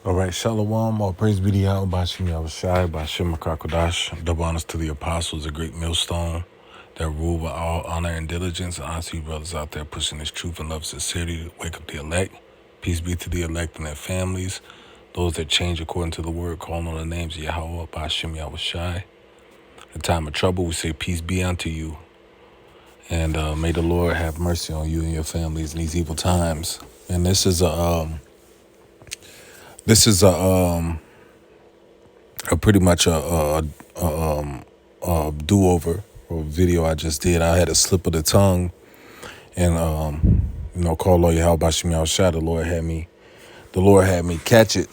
All right, Shalom, all praise be to Yahweh, Bashim Yahushai, Bashim Makakodash. Double honors to the apostles, a great millstone that rule with all honor and diligence. And honor to you brothers out there pushing this truth and love sincerity to wake up the elect. Peace be to the elect and their families, those that change according to the word, calling on the names of Yahweh, Bashim Yahushai. In time of trouble, we say peace be unto you. And may the Lord have mercy on you and your families in these evil times. And this is a pretty much a do-over or video I just did. I had a slip of the tongue and call Lord Yahweh Bashim Yahushai. The Lord had me catch it,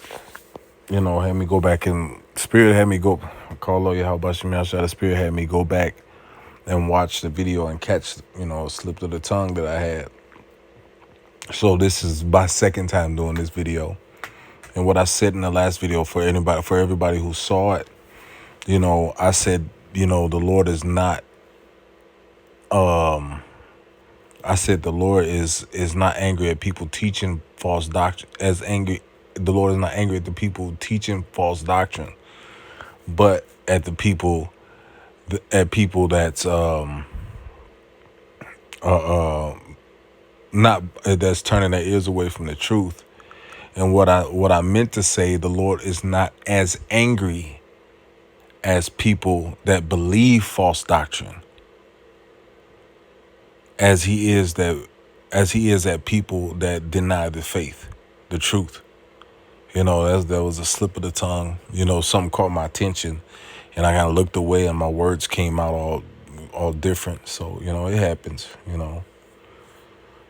had me go back and Spirit had me go call Lord Yahweh Bashim Yahushai. The Spirit had me go back and watch the video and catch, a slip of the tongue that I had. So this is my second time doing this video. And what I said in the last video for everybody who saw it, I said, the Lord is not I said the Lord is not angry at people teaching false doctrine the Lord is not angry at the people teaching false doctrine, but at people that's not that's turning their ears away from the truth. And what I meant to say, the Lord is not as angry as people that believe false doctrine as he is at people that deny the faith, the truth. That was a slip of the tongue. Something caught my attention, and I kind of looked away, and my words came out all different. So it happens.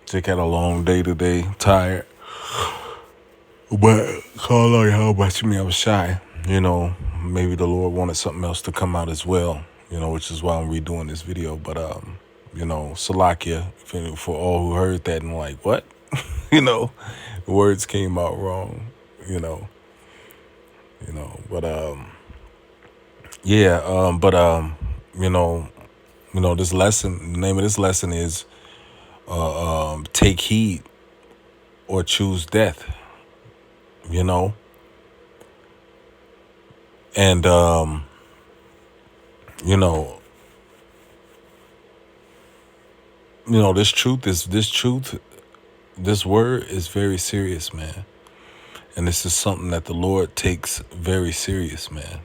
Just had a long day today, tired. But call out how about me? I was shy. Maybe the Lord wanted something else to come out as well. Which is why I'm redoing this video. But Salakia for all who heard that and like what, the words came out wrong. This lesson. The name of this lesson is take heed or choose death. And this word is very serious, man. And this is something that the Lord takes very serious, man.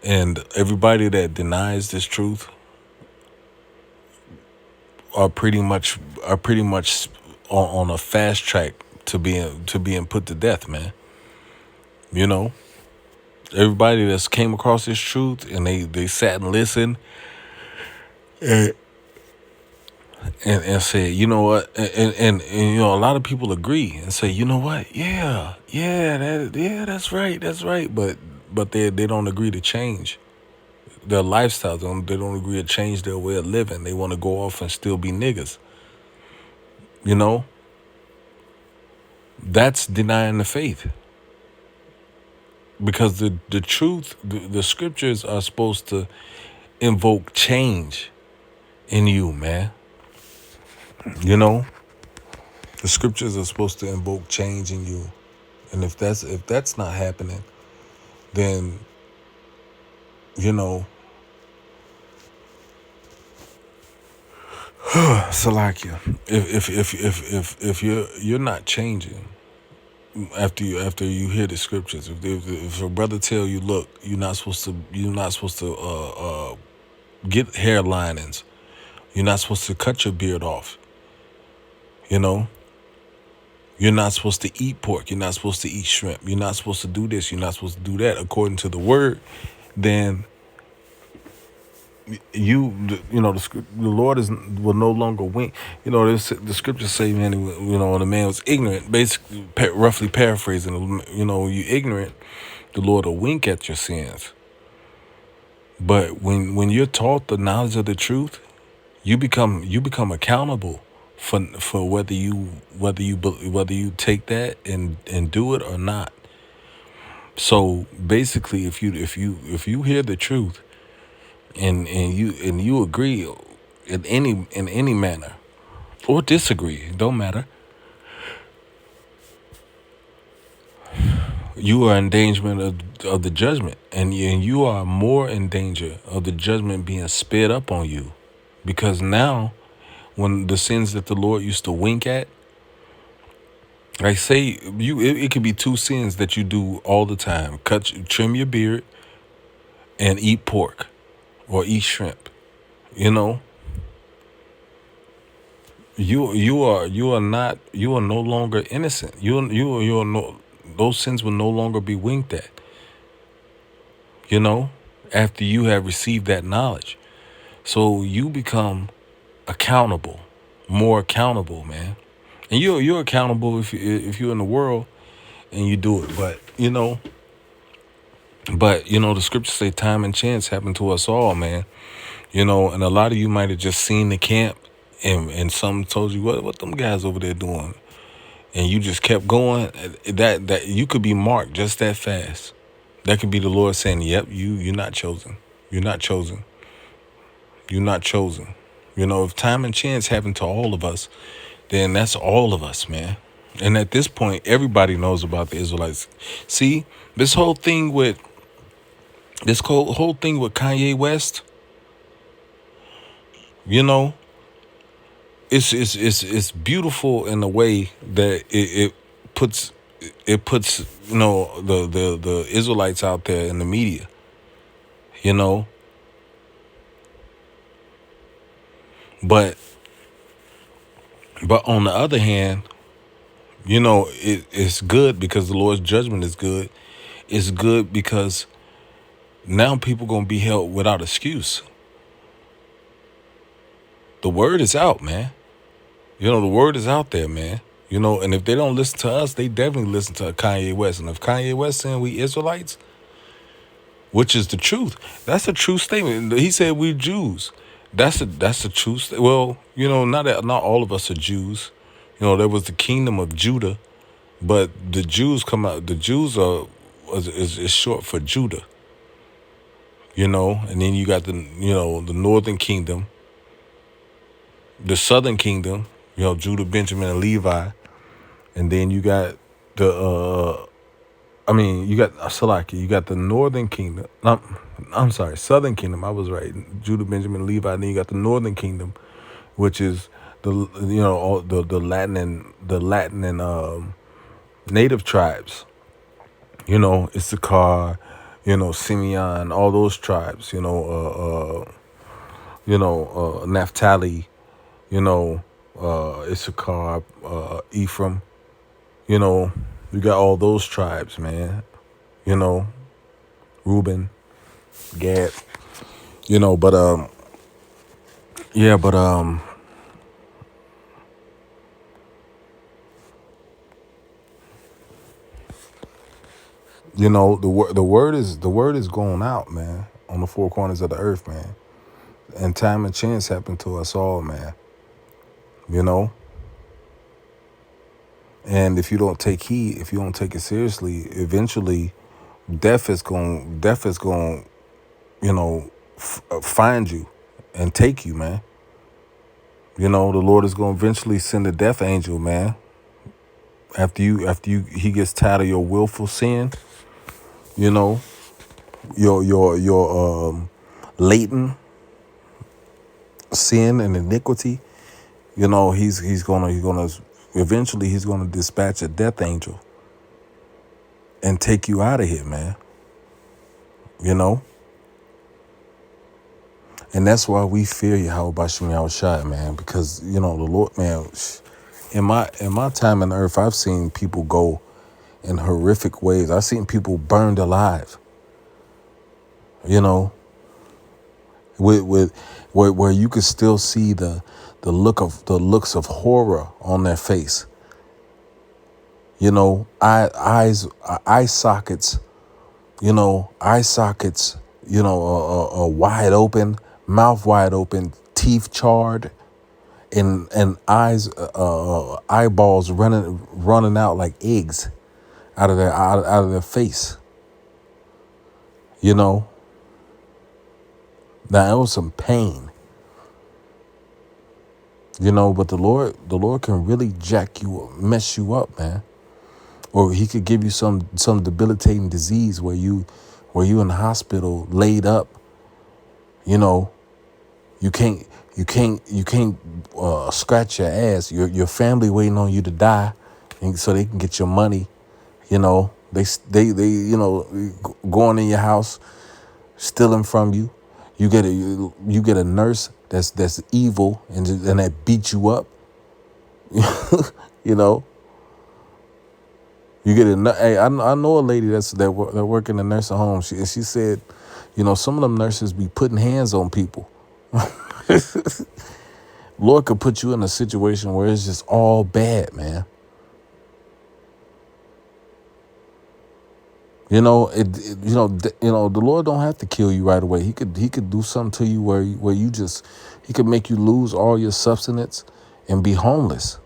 And everybody that denies this truth are pretty much on a fast track to being put to death, man. Everybody that's came across this truth and they sat and listened and said, you know what, and a lot of people agree and say, you know what, that's right, but they don't agree to change their lifestyle. They don't agree to change their way of living. They want to go off and still be niggas. That's denying the faith. Because the truth, the scriptures are supposed to invoke change in you, man. The scriptures are supposed to invoke change in you. And if that's not happening, then Salakia, if you're not changing after you hear the scriptures, if a brother tell you, look, you're not supposed to get hair linings, you're not supposed to cut your beard off, you're not supposed to eat pork, you're not supposed to eat shrimp, you're not supposed to do this, you're not supposed to do that according to the word, then the Lord will no longer wink. The scriptures say, man, the man was ignorant, basically roughly paraphrasing, you ignorant, the Lord will wink at your sins. But when you're taught the knowledge of the truth, you become accountable for whether you take that and do it or not. So basically, if you hear the truth and you agree in any manner or disagree, it don't matter. you are in danger of the judgment, and you are more in danger of the judgment being sped up on you, because now, when the sins that the Lord used to wink at, like say it could be two sins that you do all the time: trim your beard, and eat pork or eat shrimp. You know, you are no longer innocent. You are no those sins will no longer be winked at. You know, after you have received that knowledge, so you become accountable, more accountable, man. And you're accountable if you're in the world and you do it. But the scriptures say time and chance happen to us all, man. And a lot of you might have just seen the camp, and some told you what them guys over there doing, and you just kept going. That you could be marked just that fast. That could be the Lord saying, "Yep, you're not chosen. You're not chosen. You're not chosen." If time and chance happen to all of us, then that's all of us, man. And at this point, everybody knows about the Israelites. See, this whole thing with Kanye West, you know, it's beautiful in a way that puts it puts the Israelites out there in the media, you know. But on the other hand, it's good because the Lord's judgment is good. It's good because now people gonna be held without excuse. The word is out, man. The word is out there, man. And if they don't listen to us, they definitely listen to Kanye West. And if Kanye West saying we Israelites, which is the truth, that's a true statement. He said we Jews. That's a true statement. Well, not all of us are Jews. There was the kingdom of Judah, but the Jews come out. The Jews is short for Judah. And then you got the northern kingdom, the southern kingdom. Judah, Benjamin, and Levi, and then you got you got Salaki. You got the northern kingdom. I'm sorry, southern kingdom. I was right. Judah, Benjamin, Levi. And then you got the northern kingdom, which is all the Latin and native tribes. Issachar, Simeon, all those tribes. Naphtali. Issachar, Ephraim. You got all those tribes, man. Reuben, Gad. But yeah, but the word is going out, man, on the four corners of the earth, man. And time and chance happen to us all, man. You know. And if you don't take heed, if you don't take it seriously, eventually death is going, find you and take you, man. The Lord is going to eventually send a death angel, man. He gets tired of your willful sin, you know, your latent sin and iniquity. He's gonna dispatch a death angel and take you out of here, man. And that's why we fear Yahweh Bashim Yahushua, man, because the Lord, man. In my time on earth, I've seen people go in horrific ways. I've seen people burned alive. With where you could still see the looks of horror on their face. Eye sockets. Wide open, mouth wide open, teeth charred, and eyeballs running out like eggs out of their face. Now it was some pain. But the Lord can really jack you up, mess you up, man. or he could give you some debilitating disease where you in the hospital laid up. You know, you can't scratch your ass. Your family waiting on you to die, and so they can get your money. You know, they going in your house, stealing from you. You get a nurse that's evil and that beat you up. You know, you get a hey. I know a lady that work in a nursing home. She said, some of them nurses be putting hands on people. Lord could put you in a situation where it's just all bad, man. The Lord don't have to kill you right away. He could do something to you where he could make you lose all your substance and be homeless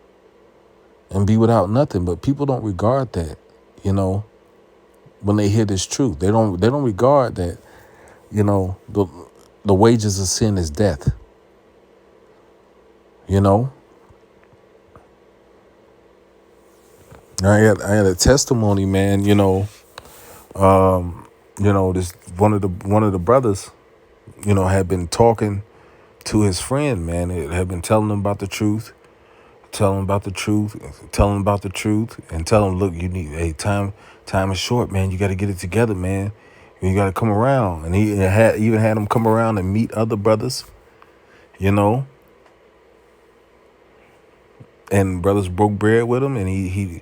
and be without nothing. But people don't regard that, when they hear this truth. They don't regard that, the wages of sin is death. I had a testimony, man, this one of the brothers, had been talking to his friend, man. It had been telling him about the truth, telling him about the truth, and tell him, look, time is short, man. You got to get it together, man. You got to come around. And he even had him come around and meet other brothers, and brothers broke bread with him, and he he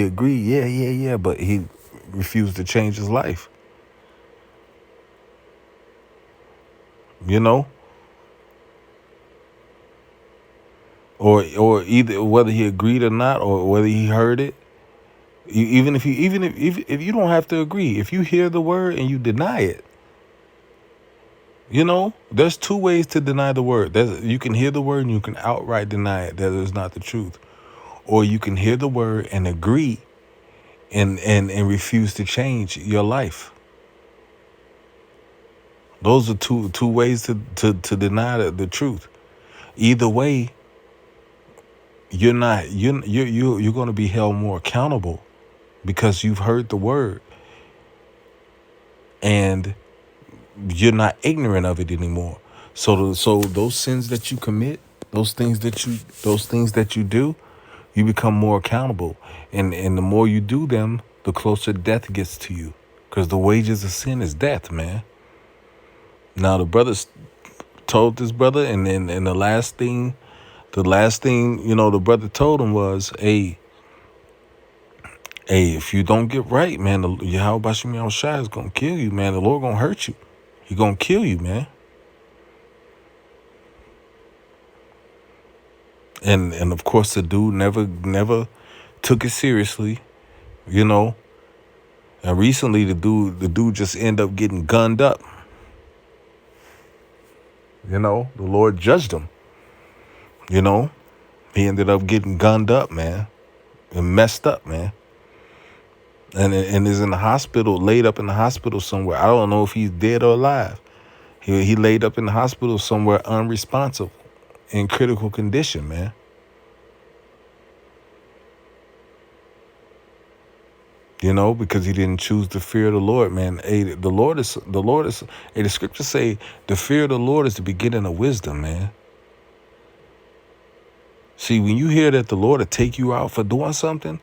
agreed, yeah, but he refused to change his life, or either whether he agreed or not, or whether he heard it. Even if you don't have to agree, if you hear the word and you deny it, there's two ways to deny the word. You can hear the word and you can outright deny it, that is not the truth. Or you can hear the word and agree and refuse to change your life. Those are two ways to deny the truth. Either way, you're going to be held more accountable because you've heard the word and you're not ignorant of it anymore. So those sins that you commit, those things that you do, you become more accountable. And the more you do them, the closer death gets to you. Because the wages of sin is death, man. Now the brothers told this brother, and then the last thing, the brother told him was, hey, if you don't get right, man, Yahweh Shem Yahushua is gonna kill you, man. The Lord gonna hurt you. He gonna kill you, man. And of course the dude never took it seriously, And recently the dude just ended up getting gunned up. The Lord judged him. He ended up getting gunned up, man, and messed up, man. And is in the hospital, laid up in the hospital somewhere. I don't know if he's dead or alive. He laid up in the hospital somewhere unresponsive, in critical condition, man. Because he didn't choose the fear of the Lord, man. Hey, the Lord is. Hey, the scriptures say the fear of the Lord is the beginning of wisdom, man. See, when you hear that the Lord will take you out for doing something,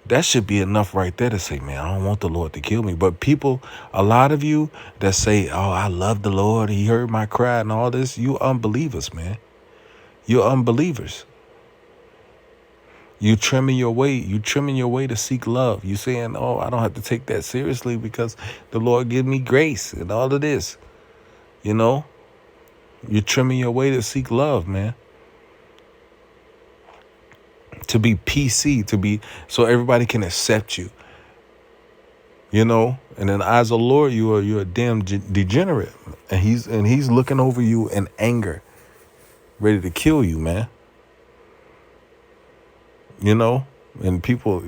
that should be enough right there to say, man, I don't want the Lord to kill me. But people, a lot of you that say, oh, I love the Lord, he heard my cry and all this, you unbelievers, man. You're unbelievers. You trimming your way to seek love. You saying, oh, I don't have to take that seriously because the Lord give me grace and all of this. You're trimming your way to seek love, man. To be PC, so everybody can accept you. And in the eyes of the Lord, you're a damn degenerate. And he's looking over you in anger, ready to kill you, man. And people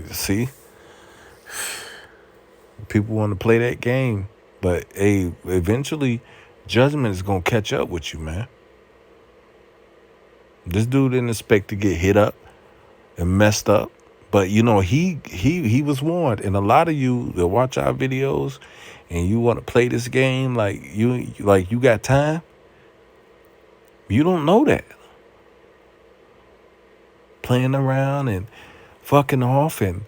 want to play that game, but hey, eventually judgment is going to catch up with you, man. This dude didn't expect to get hit up and messed up. But he was warned, and a lot of you that watch our videos and you want to play this game like you got time, you don't know that. Playing around and fucking off and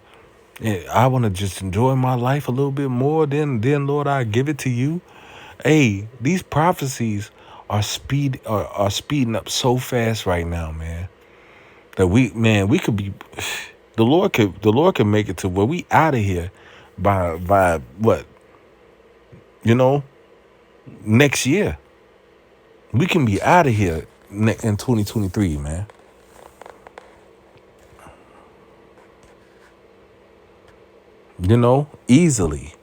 I want to just enjoy my life a little bit more. Then Lord, I give it to you. Hey, these prophecies are speeding up so fast right now, man. That we could be the Lord could make it to where we out of here by what, you know, next year. We can be out of here in 2023, man. Easily.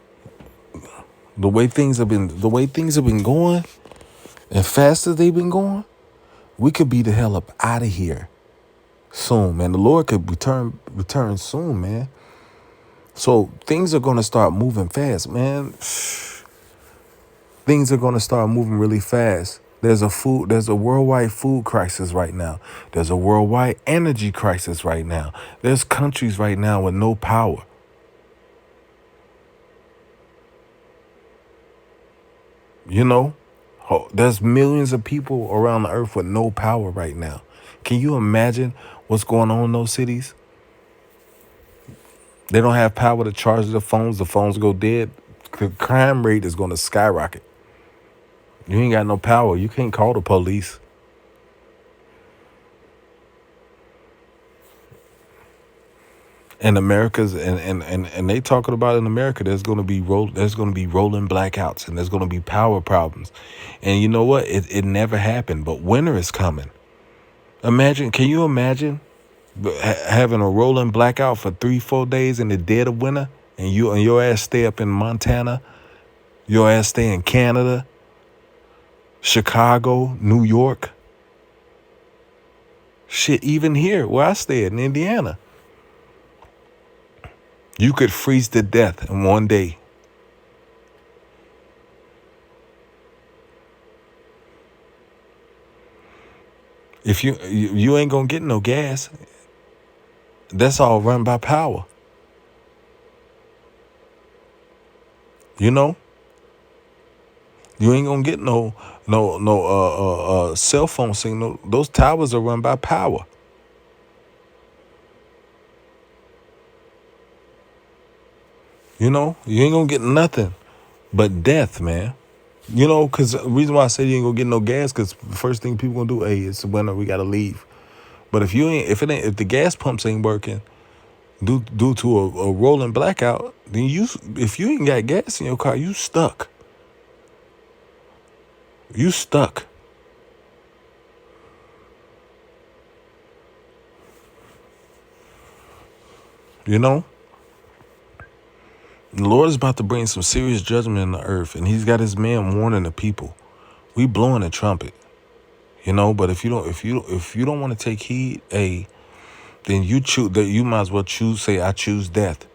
The way things have been going, and fast as they've been going, we could be the hell up out of here soon, man. The Lord could return soon, man. So things are gonna start moving fast, man. Things are gonna start moving really fast. There's a worldwide food crisis right now. There's a worldwide energy crisis right now. There's countries right now with no power. You know, there's millions of people around the earth with no power right now. Can you imagine what's going on in those cities? They don't have power to charge their phones. The phones go dead. The crime rate is going to skyrocket. You ain't got no power. You can't call the police. And and they talking about in America there's going to be rolling blackouts, and there's going to be power problems. And you know what? It never happened, but winter is coming. Can you imagine having a rolling blackout for 3-4 days in the dead of winter, and your ass stay up in Montana, your ass stay in Canada, Chicago, New York, shit, even here where I stay in Indiana, you could freeze to death in one day. If you ain't gonna get no gas, that's all run by power. You know, you ain't gonna get no cell phone signal. Those towers are run by power. You ain't gonna get nothing but death, man. Because the reason why I said you ain't gonna get no gas, because the first thing people gonna do, hey, it's winter, we gotta leave. But if if the gas pumps ain't working due to a rolling blackout, then if you ain't got gas in your car, you stuck. You stuck. You know, the Lord is about to bring some serious judgment in the earth, and He's got His man warning the people. We blowing a trumpet, But if you don't want to take heed, then you choose that. You might as well say, I choose death,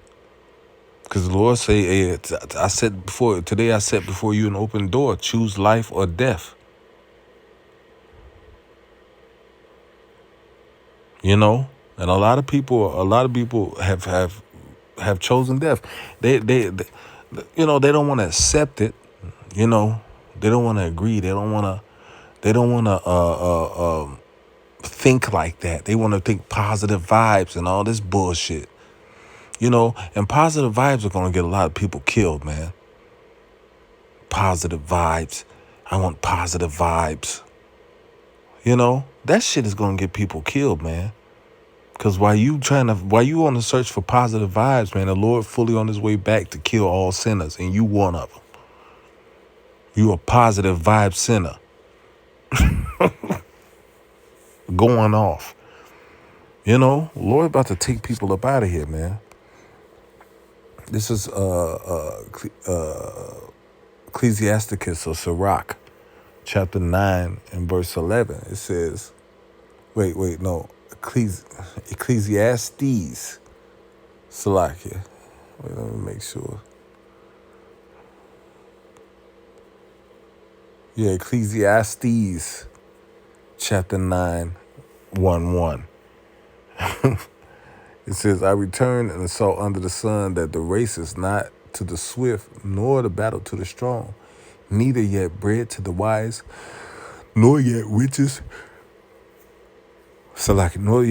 because the Lord say, I said before today, I set before you an open door. Choose life or death. And a lot of people have chosen death. They they don't want to accept it. They don't want to agree. They don't want to think like that. They want to think positive vibes and all this bullshit. And positive vibes are going to get a lot of people killed, man. Positive vibes. I want positive vibes. That shit is going to get people killed, man. Because while you on the search for positive vibes, man, the Lord fully on His way back to kill all sinners, and you one of them. You a positive vibe sinner. Going off. Lord about to take people up out of here, man. This is Ecclesiasticus or Sirach, chapter 9 and verse 11. It says, no, Ecclesiastes, Salakia. Wait, let me make sure. Yeah, Ecclesiastes, chapter 9, 1:1. It says, I returned and saw under the sun that the race is not to the swift, nor the battle to the strong, neither yet bread to the wise, nor yet riches. So like nor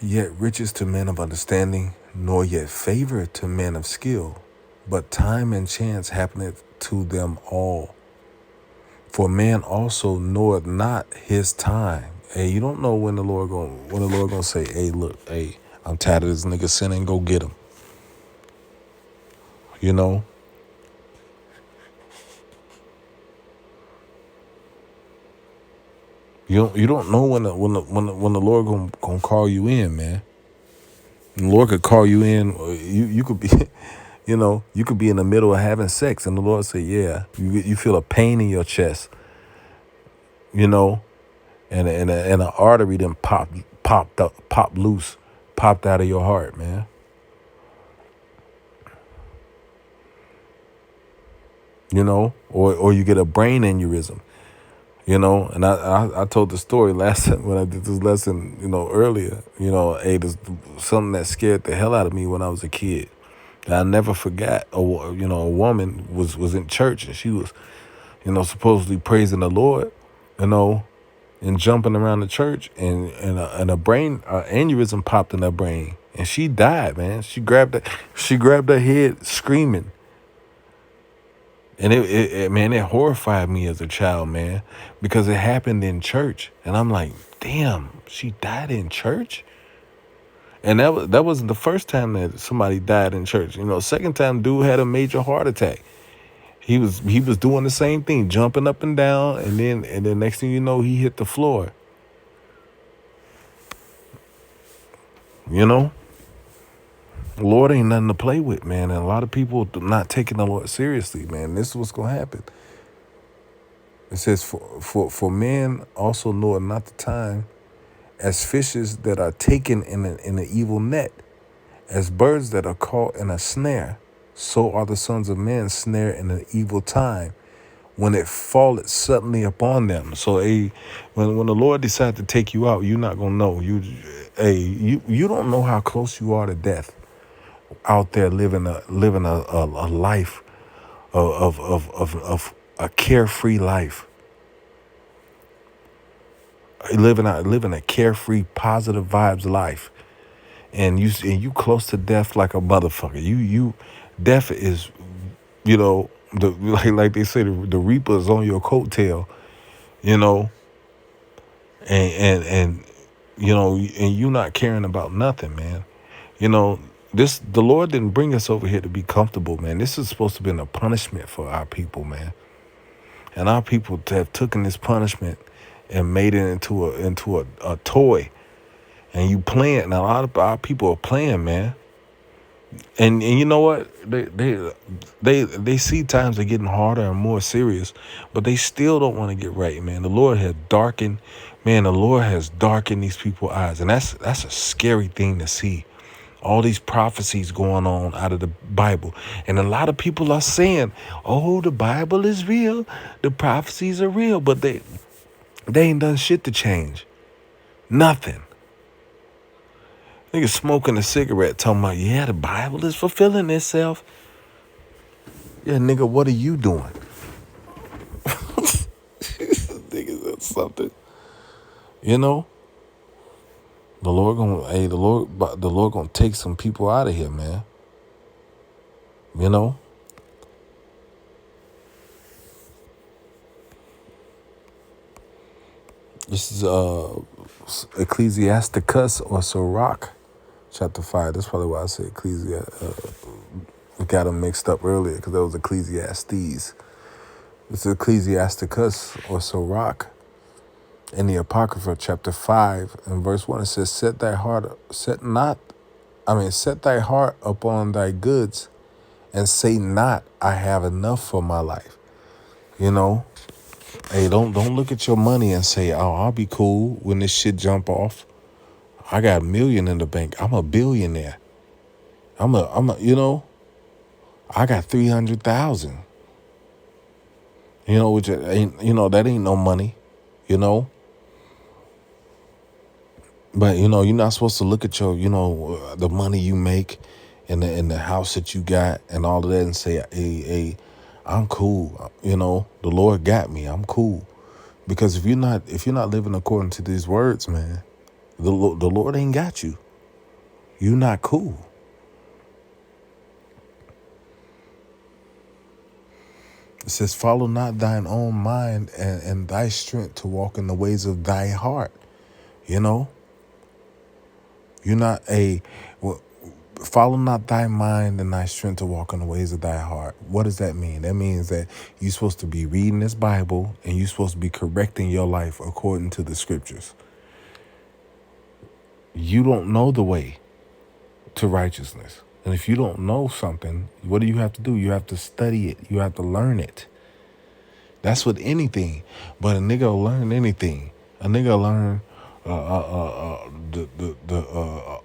yet riches to men of understanding, nor yet favor to men of skill, but time and chance happeneth to them all. For man also knoweth not his time. Hey, you don't know when the Lord gonna say, hey, look, hey, I'm tired of this nigga sinning, go get him. You know? You don't know when the Lord gonna call you in, man. The Lord could call you in. You could be, you could be in the middle of having sex, and the Lord say, yeah, you feel a pain in your chest, you know, and an artery then popped loose, popped out of your heart, man. You know, or you get a brain aneurysm. You know, and I told the story last time when I did this lesson, earlier. Hey, this something that scared the hell out of me when I was a kid. And I never forgot. A woman was in church and she was, supposedly praising the Lord, you know, and jumping around the church, and a brain aneurysm popped in her brain, and she died, man. She grabbed her head screaming. And it horrified me as a child, man, because it happened in church. And I'm like, damn, she died in church? And that wasn't the first time that somebody died in church. Second time, dude had a major heart attack. He was doing the same thing, jumping up and down, and then next thing you know, he hit the floor. You know? The Lord ain't nothing to play with, man. And a lot of people not taking the Lord seriously, man. This is what's gonna happen. It says, for men also know not the time, as fishes that are taken in an evil net, as birds that are caught in a snare, so are the sons of men snared in an evil time, when it falleth suddenly upon them. So, when the Lord decides to take you out, you're not gonna know. You don't know how close you are to death out there living a life of a carefree life. Living a carefree, positive vibes life, and you close to death like a motherfucker. Death is, like they say, the reaper is on your coattail, you know, and and you not caring about nothing, man. The Lord didn't bring us over here to be comfortable, man. This is supposed to be a punishment for our people, man, and our people have taken this punishment and made it into a toy. And you playing, and a lot of our people are playing, man. And you know what? They see times are getting harder and more serious, but they still don't want to get right, man. The Lord has darkened these people's eyes, and that's a scary thing to see. All these prophecies going on out of the Bible, and a lot of people are saying, "Oh, the Bible is real, the prophecies are real," but they ain't done shit to change. Nothing. Nigga smoking a cigarette talking about, yeah, the Bible is fulfilling itself. Yeah, nigga, what are you doing? Nigga, that's something. The Lord gonna take some people out of here, man. This is Ecclesiasticus or Sirach, chapter 5. That's probably why I said we got them mixed up earlier, because that was Ecclesiastes. It's Ecclesiasticus or Sirach. In the Apocrypha, chapter 5 and verse 1, it says, set thy heart upon thy goods, and say not, I have enough for my life. Hey, don't look at your money and say, oh, I'll be cool when this shit jump off. I got $1 million in the bank. I'm a billionaire. I got 300,000. Which ain't, that ain't no money. But you're not supposed to look at your, the money you make, and the house that you got, and all of that, and say, hey, I'm cool. The Lord got me. I'm cool. Because if you're not living according to these words, man, the Lord ain't got you. You're not cool. It says, follow not thine own mind and thy strength to walk in the ways of thy heart. You're not follow not thy mind and thy strength to walk in the ways of thy heart. What does that mean? That means that you're supposed to be reading this Bible and you're supposed to be correcting your life according to the scriptures. You don't know the way to righteousness. And if you don't know something, what do you have to do? You have to study it. You have to learn it. That's with anything. But a nigga will learn anything. A nigga will learn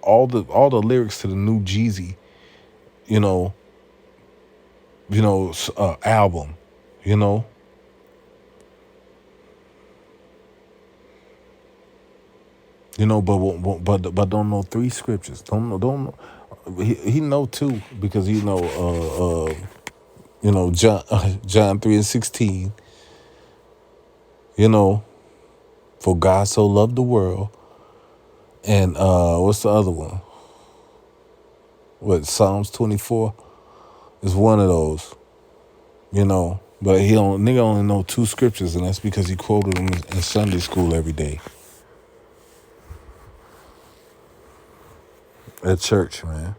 all the lyrics to the new Jeezy, album, but don't know three scriptures. Don't know. He know two because John 3:16. For God so loved the world, and what's the other one? What, Psalms 24 is one of those. But nigga only know two scriptures, and that's because he quoted them in Sunday school every day at church, man.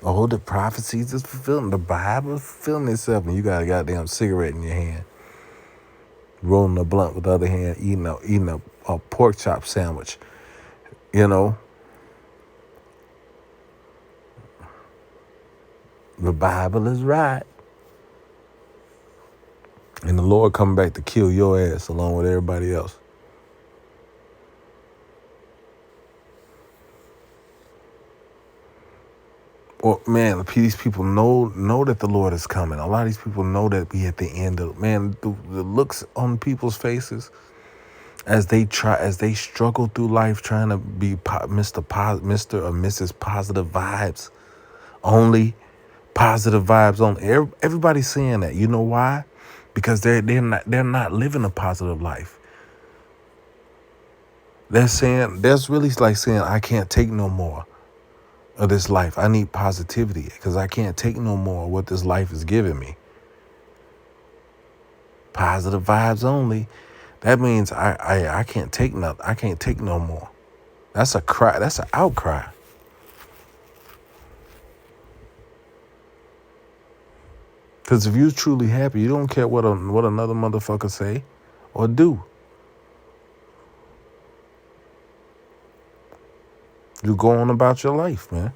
Oh, the prophecies is fulfilling. The Bible is fulfilling itself, and you got a goddamn cigarette in your hand, rolling a blunt with the other hand, eating a pork chop sandwich. The Bible is right. And the Lord coming back to kill your ass along with everybody else. Well, man, these people know that the Lord is coming. A lot of these people know that we at the end of, man, the looks on people's faces as they struggle through life trying to be Mr. or Mrs. Positive Vibes only. Positive vibes only. Everybody's saying that. You know why? Because they're not living a positive life. That's really like saying, I can't take no more of this life. I need positivity because I can't take no more of what this life is giving me. Positive vibes only. That means I can't take nothing. I can't take no more. That's a cry. That's an outcry. Because if you're truly happy, you don't care what another motherfucker say or do. You go on about your life, man.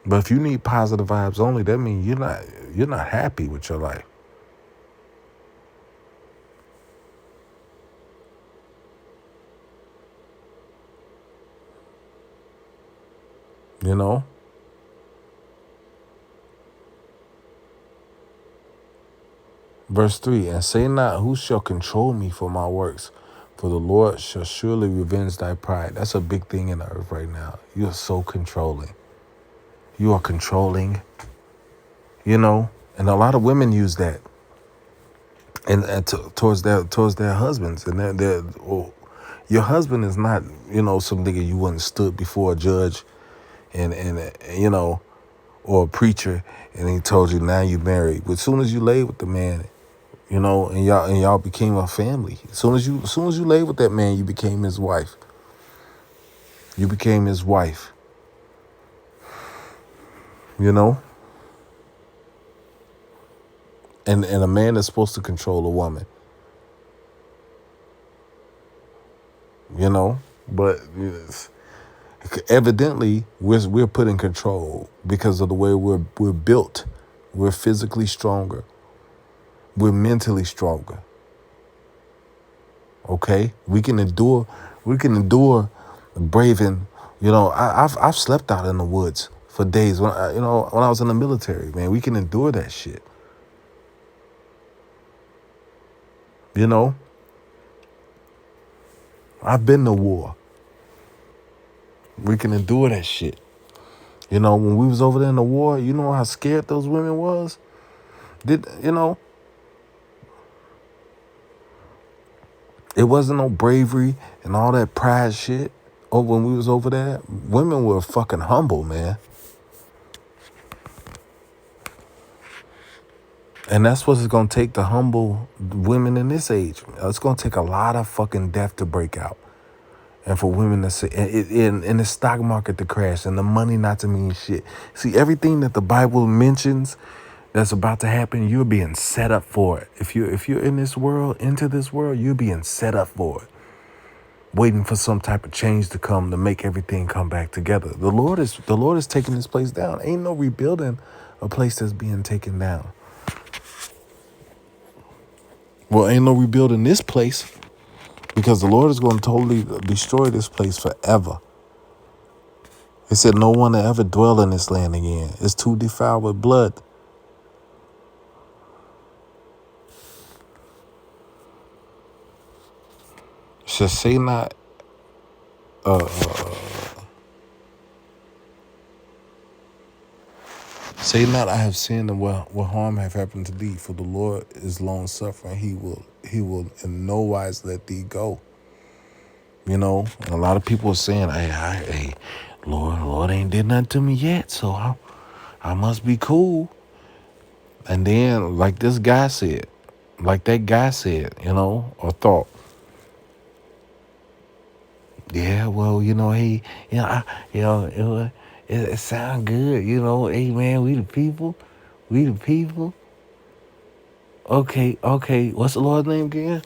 But if you need positive vibes only, that means you're not happy with your life. Verse 3, and say not, who shall control me for my works? For the Lord shall surely revenge thy pride. That's a big thing in the earth right now. You are so controlling. You are controlling, and a lot of women use that and towards their husbands. And your husband is not, some nigga you wouldn't stood before a judge and or a preacher and he told you now you married. But as soon as you lay with the man, and y'all became a family. As soon as you lay with that man, you became his wife. You became his wife. And a man is supposed to control a woman. But evidently we're put in control because of the way we're built. We're physically stronger. We're mentally stronger. Okay, we can endure braving. I've slept out in the woods for days when I was in the military. Man, we can endure that shit. I've been to war. We can endure that shit. You know, when we was over there in the war, you know how scared those women was? It wasn't no bravery and all that pride shit. Oh, when we was over there, women were fucking humble, man. And that's what it's gonna take to humble women in this age. It's gonna take a lot of fucking death to break out. And for women to say, in the stock market to crash and the money not to mean shit. See, everything that the Bible mentions that's about to happen, you're being set up for it. If you're in this world, into this world, you're being set up for it. Waiting for some type of change to come to make everything come back together. The Lord is taking this place down. Ain't no rebuilding a place that's being taken down. Well, ain't no rebuilding this place because the Lord is going to totally destroy this place forever. He said no one to ever dwell in this land again. It's too defiled with blood. So say not, say not I have sinned and what harm have happened to thee. For the Lord is long suffering. He will in no wise let thee go. You know, and a lot of people are saying, hey, Lord ain't did nothing to me yet, so I must be cool. And then, like this guy said, like that guy said, you know, or thought, yeah, well, you know, hey, you know, it sound good, you know, hey, man, we the people. Okay, what's the Lord's name again?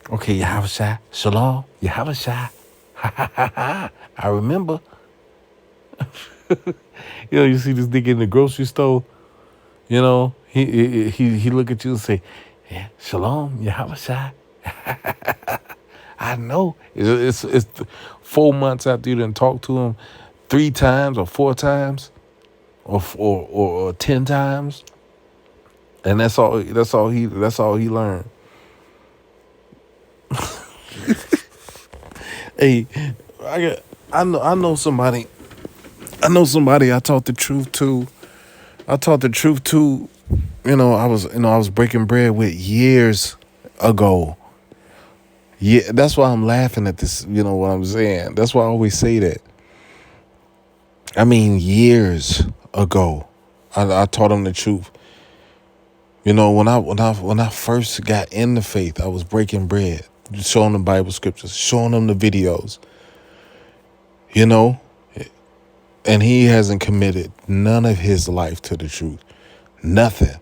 Okay, Yahushua, Shalom, Yahushua. I remember. You know, you see this nigga in the grocery store, you know, he look at you and say, yeah, Shalom, Yahushua. I know. It's 4 months after you done talked to him 3 times or 4 times or 10 times. And that's all he learned. Hey, I know somebody I taught the truth to. You know, I was breaking bread with years ago. Yeah, that's why I'm laughing at this, you know what I'm saying? That's why I always say that. I mean, years ago, I taught him the truth. You know, when I first got in the faith, I was breaking bread, showing them Bible scriptures, showing them the videos. You know, and he hasn't committed none of his life to the truth. Nothing.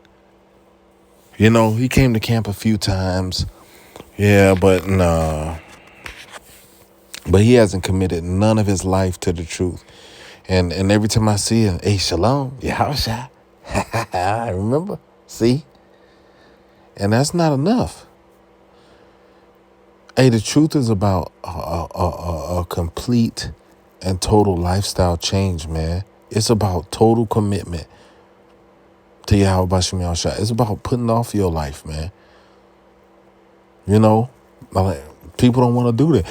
You know, he came to camp a few times. Yeah, but nah. But he hasn't committed none of his life to the truth. And every time I see him, hey, Shalom, Yahushua. I remember. See? And that's not enough. Hey, the truth is about a complete and total lifestyle change, man. It's about total commitment to Yahweh Bashim Yahushua. It's about putting off your life, man. You know, like, people don't want to do that.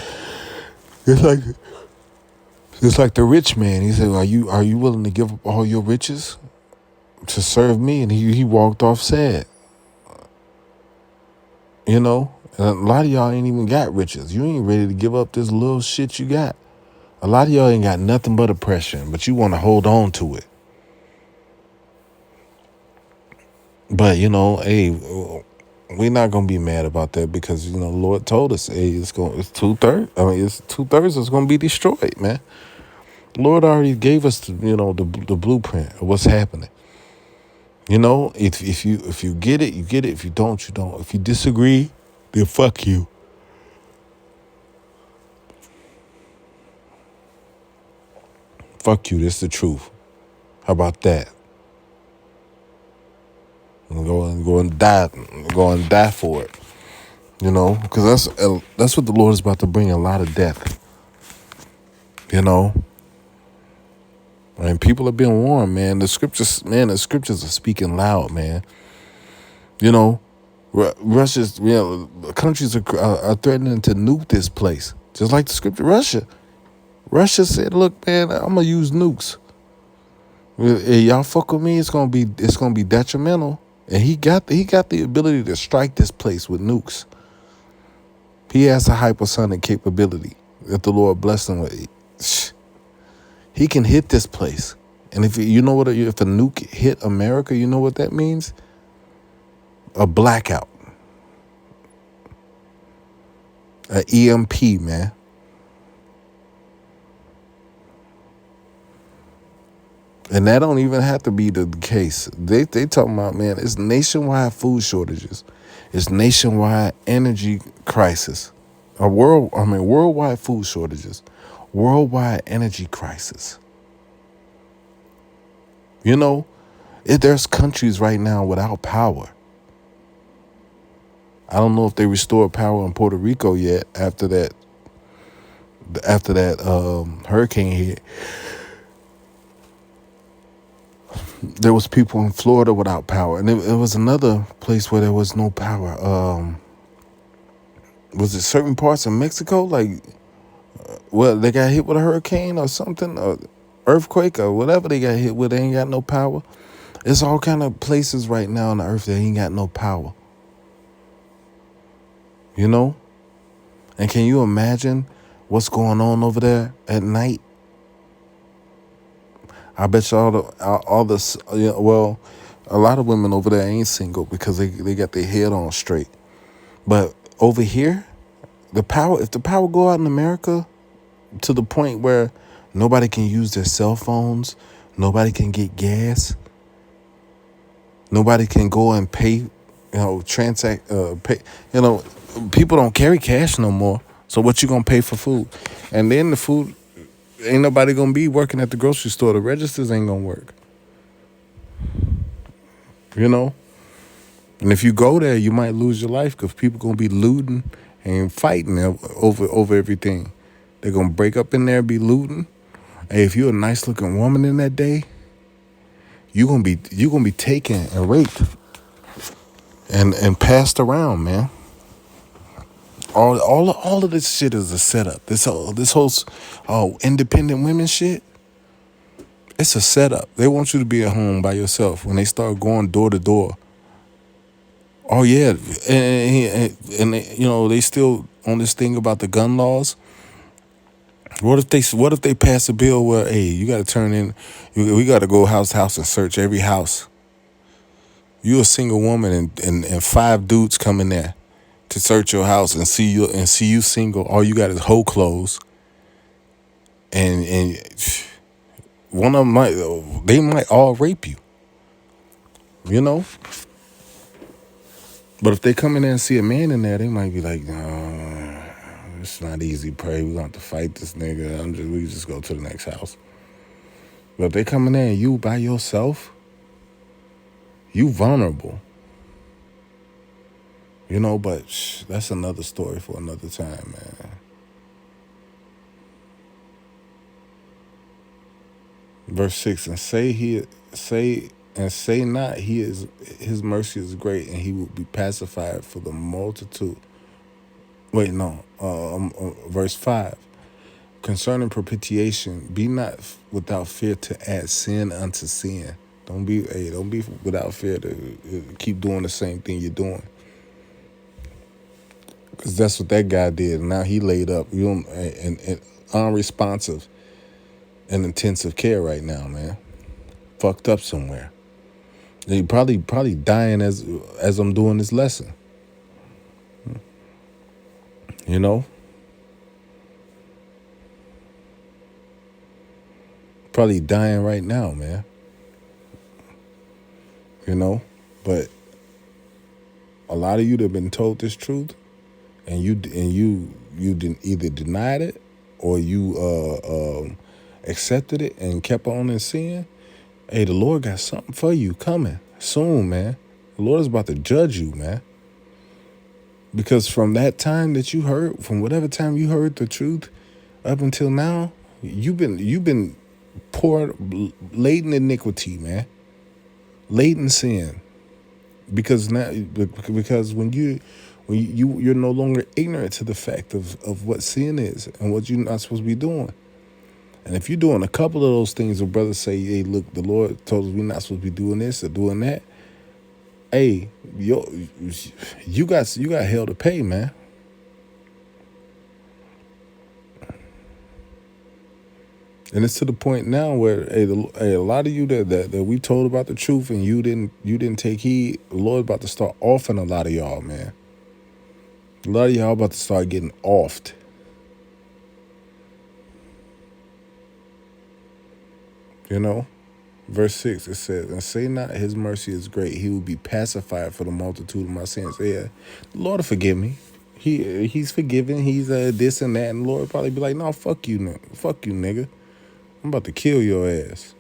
It's like the rich man. He said, "Are you willing to give up all your riches to serve me?" And he walked off sad. You know, and a lot of y'all ain't even got riches. You ain't ready to give up this little shit you got. A lot of y'all ain't got nothing but oppression, but you want to hold on to it. But, you know, hey, we're not gonna be mad about that because, you know, the Lord told us, hey, it's 2/3. I mean, it's 2/3 is gonna be destroyed, man. The Lord already gave us, the blueprint of what's happening. You know, if you get it, you get it. If you don't, you don't. If you disagree, then fuck you. Fuck you. This is the truth. How about that? Go and die for it. You know, because that's what the Lord is about to bring, a lot of death. You know, and people are being warned, man. The scriptures are speaking loud, man. You know, Russia's, countries are threatening to nuke this place, just like the scripture. Russia said, "Look, man, I'm gonna use nukes. If y'all fuck with me, it's gonna be detrimental." And he got the ability to strike this place with nukes. He has a hypersonic capability that the Lord blessed him with. He can hit this place. And if a nuke hit America, you know what that means? A blackout, a EMP, man. And that don't even have to be the case. They talking about, man, it's nationwide food shortages. It's nationwide energy crisis. Worldwide food shortages. Worldwide energy crisis. There's countries right now without power. I don't know if they restored power in Puerto Rico yet after that hurricane hit. There was people in Florida without power, and it was another place where there was no power. Was it certain parts of Mexico? Like, they got hit with a hurricane or something, or earthquake or whatever they got hit with. They ain't got no power. It's all kind of places right now on the earth that ain't got no power. And can you imagine what's going on over there at night? I bet you a lot of women over there ain't single because they got their head on straight. But over here, if the power go out in America to the point where nobody can use their cell phones, nobody can get gas, nobody can go and pay, people don't carry cash no more. So what you gonna pay for food? And then the food, ain't nobody gonna be working at the grocery store. The registers ain't gonna work. And if you go there, you might lose your life because people gonna be looting and fighting over everything. They're gonna break up in there, be looting. Hey, if you're a nice looking woman in that day, you gonna be taken and raped and passed around, man. All of this shit is a setup. This whole independent women shit. It's a setup. They want you to be at home by yourself when they start going door to door. Oh yeah, and they still on this thing about the gun laws. What if they pass a bill where, hey, you got to turn in, we got to go house to house and search every house. You a single woman and 5 dudes come in there to search your house and see you single. All you got is hoe clothes, and one of them might all rape you. But if they come in there and see a man in there, they might be like, no, it's not easy, pray. We're gonna have to fight this nigga. We just go to the next house. But if they come in there and you by yourself, you vulnerable. But that's another story for another time, man. Verse 6, and say not his mercy is great, and he will be pacified for the multitude. Wait, no. Verse 5. Concerning propitiation, be not without fear to add sin unto sin. Don't be without fear to keep doing the same thing you're doing. Because that's what that guy did. Now he laid up, and unresponsive in intensive care right now, man. Fucked up somewhere. He probably dying as I'm doing this lesson. Probably dying right now, man. But a lot of you that have been told this truth, and you either denied it or you accepted it and kept on in sin. Hey, the Lord got something for you coming soon, man. The Lord is about to judge you, man. Because from that time that you heard, from whatever time you heard the truth up until now, you've been poured latent iniquity, man. Latent sin. because now because you're no longer ignorant to the fact of what sin is and what you're not supposed to be doing. And if you're doing a couple of those things, where brothers say, "Hey, look, the Lord told us we're not supposed to be doing this or doing that," hey, you got hell to pay, man. And it's to the point now where a lot of you that we told about the truth and you didn't take heed. The Lord about to start offing a lot of y'all, man. A lot of y'all about to start getting offed. You know, verse 6 it says, "And say not, His mercy is great; He will be pacified for the multitude of my sins." Yeah, the Lord will forgive me. He's forgiving. He's this and that, and the Lord will probably be like, "No, fuck you, nigga. I'm about to kill your ass."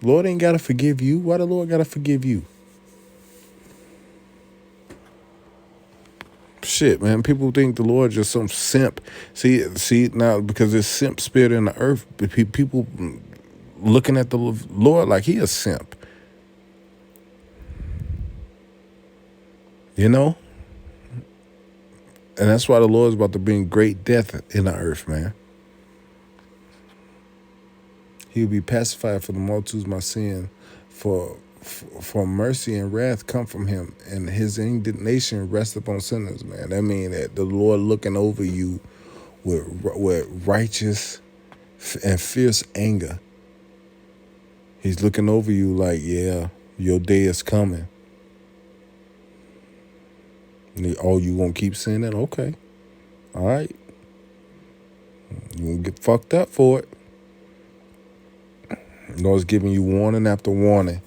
Lord ain't gotta forgive you. Why the Lord gotta forgive you? Shit, man. People think the Lord just some simp. See now, because there's simp spirit in the earth, people looking at the Lord like He a simp. You know? And that's why the Lord's about to bring great death in the earth, man. He'll be pacified for the multitudes of my sin, for mercy and wrath come from Him, and His indignation rests upon sinners, man. That means that the Lord looking over you with righteous and fierce anger. He's looking over you like, yeah, your day is coming. Oh, you gonna keep sinning? Okay. All right. You gonna get fucked up for it. Lord's giving you warning after warning.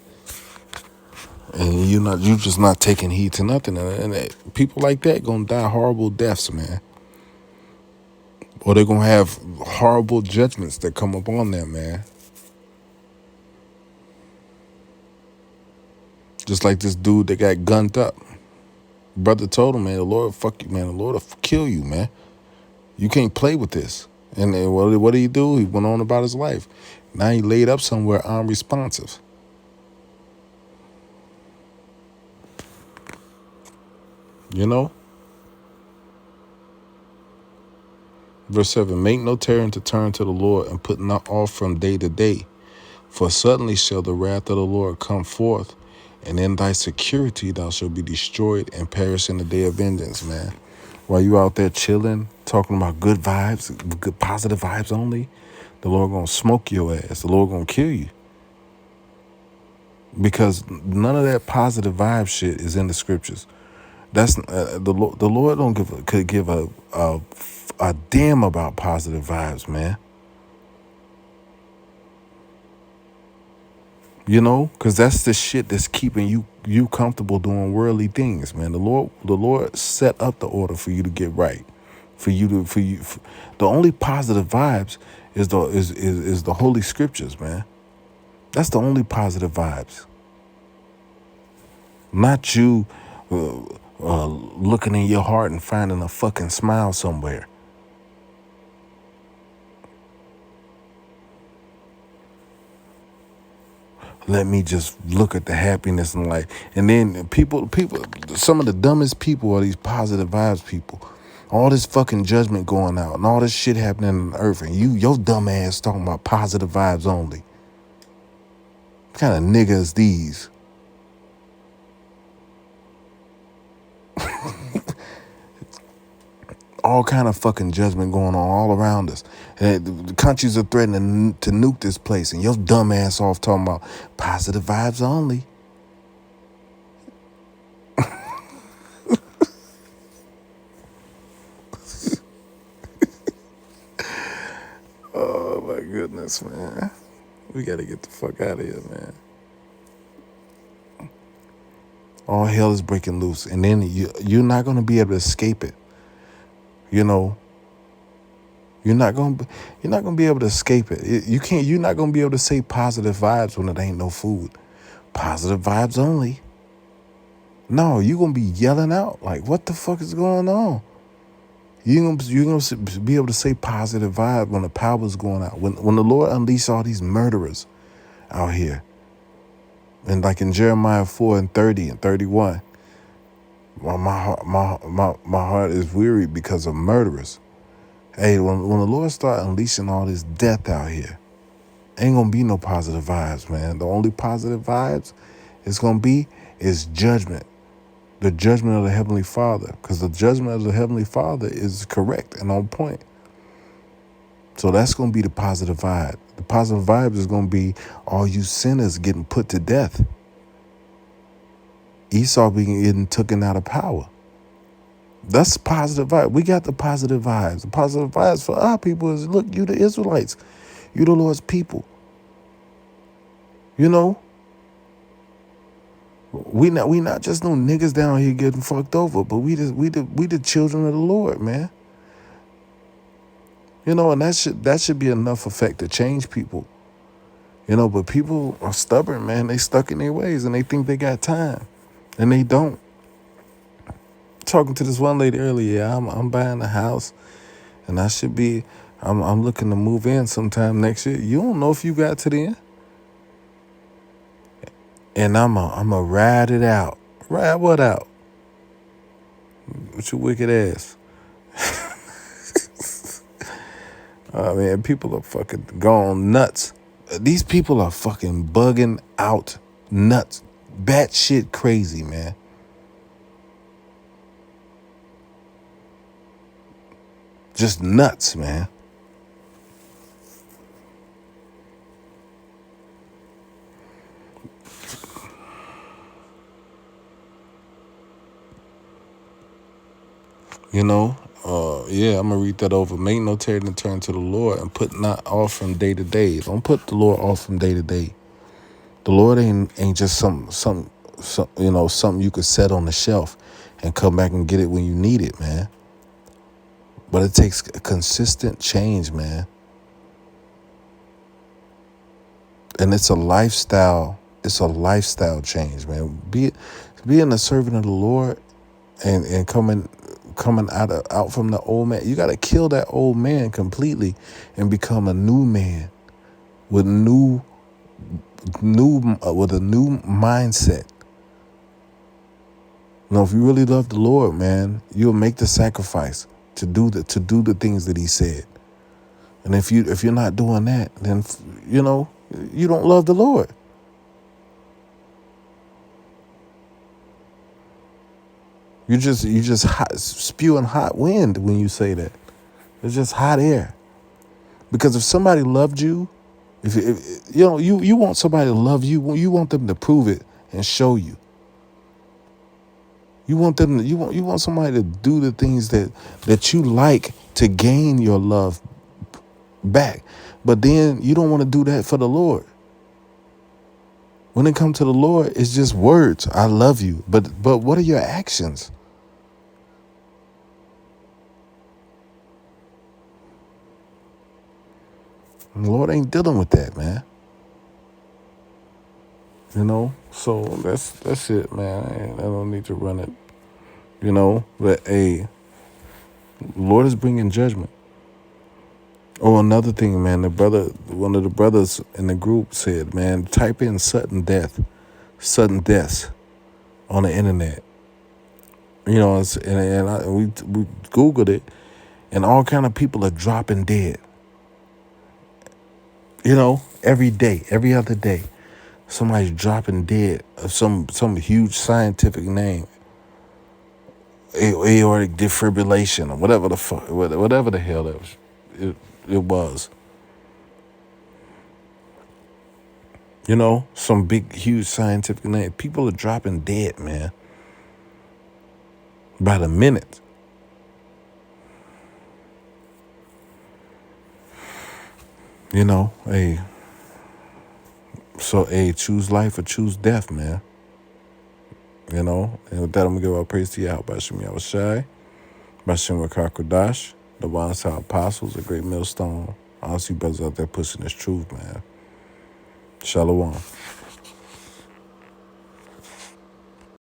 And you just not taking heed to nothing. And people like that gonna die horrible deaths, man. Or they're gonna have horrible judgments that come upon them, man. Just like this dude that got gunned up. Brother told him, man, the Lord fuck you, man. The Lord will kill you, man. You can't play with this. And then what did he do? He went on about his life. Now he laid up somewhere unresponsive. You know? Verse 7, "Make no terror to turn to the Lord, and put not off from day to day. For suddenly shall the wrath of the Lord come forth, and in thy security thou shalt be destroyed and perish in the day of vengeance," man. While you out there chilling, talking about good vibes, good positive vibes only, the Lord gonna smoke your ass. The Lord gonna kill you. Because none of that positive vibe shit is in the scriptures. That's the Lord don't could give a damn about positive vibes, man. You know, because that's the shit that's keeping you comfortable doing worldly things, man. The Lord set up the order for you to get right, the only positive vibes is the Holy Scriptures, man. That's the only positive vibes. Not you looking in your heart and finding a fucking smile somewhere. Let me just look at the happiness in life. And then people, some of the dumbest people are these positive vibes people. All this fucking judgment going out and all this shit happening on the earth. And your dumb ass talking about positive vibes only. What kind of niggas these? All kind of fucking judgment going on all around us. And the countries are threatening to nuke this place, and your dumb ass off talking about positive vibes only. Oh my goodness, man. We gotta get the fuck out of here, man. All hell is breaking loose, and then you're not gonna be able to escape it. You know, you're not gonna be able to escape it. You're not gonna be able to say positive vibes when it ain't no food. Positive vibes only. No, you're gonna be yelling out like, "What the fuck is going on?" You're gonna be able to say positive vibe when the power's going out. When the Lord unleashes all these murderers out here, And like in Jeremiah 4 and 30 and 31, my heart is weary because of murderers. Hey, when the Lord start unleashing all this death out here, ain't gonna be no positive vibes, man. The only positive vibes it's gonna be is judgment. The judgment of the Heavenly Father. Because the judgment of the Heavenly Father is correct and on point. So that's gonna be the positive vibe. The positive vibe is gonna be all you sinners getting put to death. Esau being getting taken out of power. That's positive vibe. We got the positive vibes. The positive vibes for our people is, look, you the Israelites. You the Lord's people. You know? We not just no niggas down here getting fucked over, but we the children of the Lord, man. You know, and that should be enough effect to change people. You know, but people are stubborn, man. They stuck in their ways and they think they got time. And they don't. Talking to this one lady earlier, I'm buying a house and I'm looking to move in sometime next year. You don't know if you got to the end. And I'm a ride it out. Ride what out? With your wicked ass. Man, people are fucking gone nuts. These people are fucking bugging out nuts. Batshit crazy, man. Just nuts, man. You know, yeah, I'm going to read that over. Make no tarry to turn to the Lord and put not off from day to day. Don't put the Lord off from day to day. The Lord ain't just some something you could set on the shelf and come back and get it when you need it, man. But it takes a consistent change, man. And it's a lifestyle. It's a lifestyle change, man. Being a servant of the Lord and coming out from the old man. You got to kill that old man completely and become a new man with a new mindset. You know, if you really love the Lord, man, you'll make the sacrifice to do the things that He said. And if you're not doing that, then you know you don't love the Lord. You just spewing hot wind when you say that. It's just hot air. Because if somebody loved you, if you know you want somebody to love you, you want them to prove it and show you. You want somebody to do the things that you like to gain your love back. But then you don't want to do that for the Lord. When it comes to the Lord, it's just words. I love you. But what are your actions? And the Lord ain't dealing with that, man. You know, so that's it, man. I don't need to run it. You know, but the Lord is bringing judgment. Oh, another thing, man. One of the brothers in the group said, man, type in sudden deaths on the internet. You know, we Googled it, and all kind of people are dropping dead. You know, every day, every other day, somebody's dropping dead of some huge scientific name, aortic defibrillation or whatever the hell that was. It was. You know, some big, huge scientific name. People are dropping dead, man. By the minute. You know, choose life or choose death, man. You know, and with that, I'm going to give our praise to Yahweh, Bashem Yahushai, Bashem Rakakodash, the One Side Apostles, a great millstone. Honestly, brothers out there pushing this truth, man. Shalom.